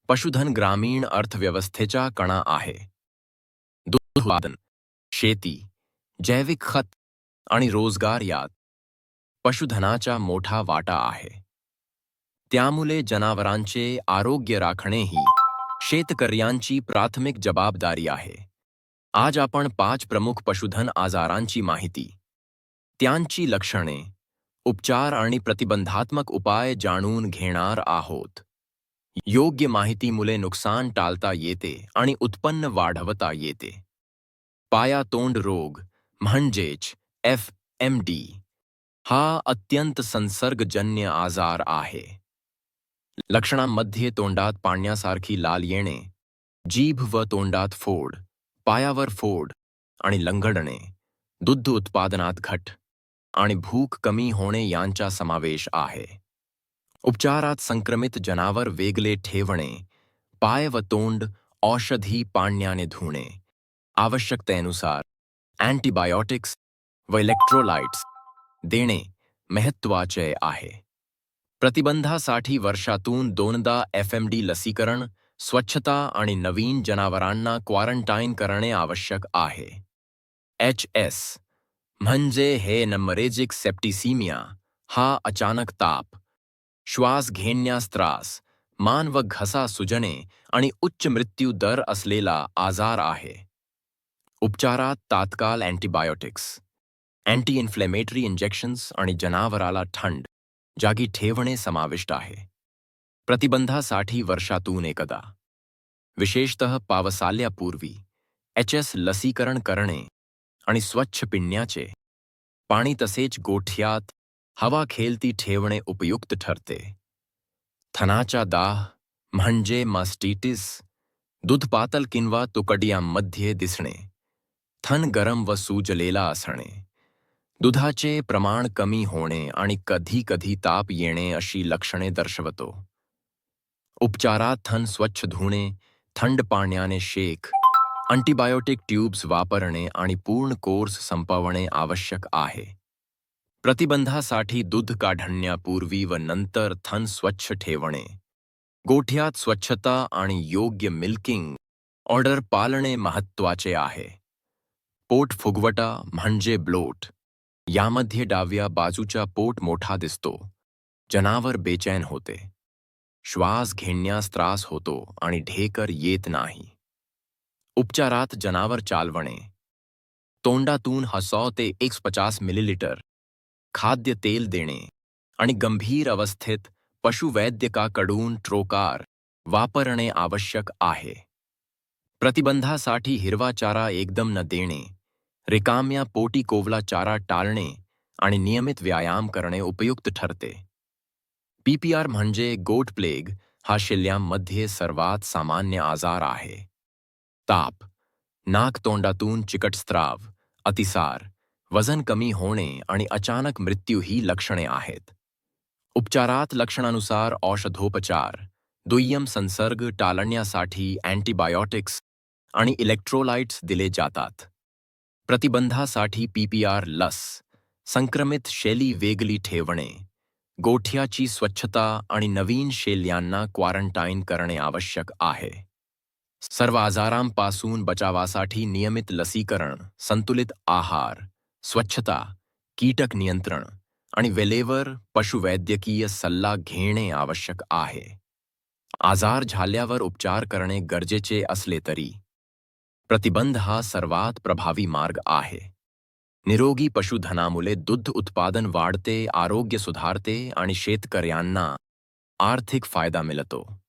पशुधन ग्रामीण अर्थव्यवस्थेचा कणा आहे. दूध उत्पादन, शेती, जैविक खत आणि रोजगार यात पशुधनाचा मोठा वाटा आहे. त्यामुळे जनावरांचे आरोग्य राखणे ही शेतकऱ्यांची प्राथमिक जबाबदारी आहे. आज आपण 5 प्रमुख पशुधन आजारांची माहिती, त्यांची लक्षणे, उपचार आणि प्रतिबंधात्मक उपाय जाणून घेणार आहोत. योग्य माहितीमुळे नुकसान टाळता येते आणि उत्पन्न वाढवता येते. पायातोंड रोग म्हणजेच FMD हा अत्यंत संसर्गजन्य आजार आहे. लक्षणांमध्ये तोंडात पाण्यासारखी लाल येणे, जीभ व तोंडात फोड, पायावर फोड आणि लंगडणे, दूध उत्पादनात घट आणि भूक कमी होणे यांचा समावेश आहे. उपचारात संक्रमित जनावर वेगळे ठेवणे, पाय व तोंड औषधी पाण्याने धुणे, आवश्यकतेनुसार अँटीबायोटिक्स व इलेक्ट्रोलाइट्स देणे महत्त्वाचे आहे. प्रतिबंधासाठी वर्षातून 2दा FMD लसीकरण, स्वच्छता आणि नवीन जनावरांना क्वारंटाईन करणे आवश्यक आहे. HS म्हणजे हेमरेजिक सेप्टिसिमिया हा अचानक ताप, श्वास घेण्यास त्रास, मान व घसा सुजणे आणि उच्च मृत्यू दर असलेला आजार आहे. उपचारात तात्काळ अँटीबायोटिक्स, अँटी इन्फ्लेमेटरी इंजेक्शन्स आणि जनावराला थंड जागी ठेवणे समाविष्ट आहे. प्रतिबंधासाठी वर्षातून एकदा, विशेषतः पावसाळ्यापूर्वी, HS लसीकरण करणे आणि स्वच्छ पिण्याचे पाणी तसेच गोठ्यात हवा खेळती ठेवणे उपयुक्त ठरते. थनाचा दाह म्हणजे मास्टिटिस, दूध पातळ किंवा तुकड्यांमध्ये दिसणे, थन गरम व सुजलेला असणे, दुधाचे प्रमाण कमी होणे आणि कधी-कधी ताप येणे अशी लक्षणे दर्शवतो. उपचारात थन स्वच्छ धुणे, थंड पाण्याने शेक, अँटीबायोटिक ट्यूब्स वापरणे आणि पूर्ण कोर्स संपवणे आवश्यक आहे. प्रतिबंधासाठी दूध काढण्यापूर्वी व नंतर थन स्वच्छ ठेवणे, गोठ्यात स्वच्छता आणि योग्य मिल्किंग ऑर्डर पाळणे महत्त्वाचे आहे. पोट फुगवटा म्हणजे ब्लोट, यामध्ये डाव्या बाजूचा पोट मोठा दिसतो, जनावर बेचैन होते, श्वास घेण्यास त्रास होतो आणि ढेकर येत नाही. उपचारात जनावर चालवणे, तोंडातून 100 ते 150 मिलीलिटर खाद्य तेल देणे आणि गंभीर अवस्थेत पशुवैद्यकाकडून ट्रोकार वापरणे आवश्यक आहे. प्रतिबंधासाठी हिरवा चारा एकदम न देणे, रिकाम्या पोटी कोवळा चारा टाळणे आणि नियमित व्यायाम करणे उपयुक्त ठरते. PPR म्हणजे गोट प्लेग हा शेळ्यांमध्ये सर्वात सामान्य आजार आहे. ताप, नाक तोंडातून चिकट स्त्राव, अतिसार, वजन कमी होणे आणि अचानक मृत्यू ही लक्षणे आहेत. उपचारात लक्षणानुसार औषधोपचार, दुय्यम संसर्ग टाळण्यासाठी अँटीबायोटिक्स आणि इलेक्ट्रोलाइट्स दिले जातात. प्रतिबंधासाठी PPR लस, संक्रमित शेळी वेगळी ठेवणे, गोठ्याची स्वच्छता आणि नवीन शेळ्यांना क्वारंटाईन करणे आवश्यक आहे. सर्व आजारांपासून बचावासाठी नियमित लसीकरण, संतुलित आहार, स्वच्छता, कीटक नियंत्रण आणि वेळेवर पशुवैद्यकीय सल्ला घेणे आवश्यक आहे. आजार झाल्यावर उपचार करणे गरजेचे असले तरी प्रतिबंध हा सर्वात प्रभावी मार्ग आहे. निरोगी पशुधनामुळे दूध उत्पादन वाढते, आरोग्य सुधारते आणि शेतकऱ्यांना आर्थिक फायदा मिळतो.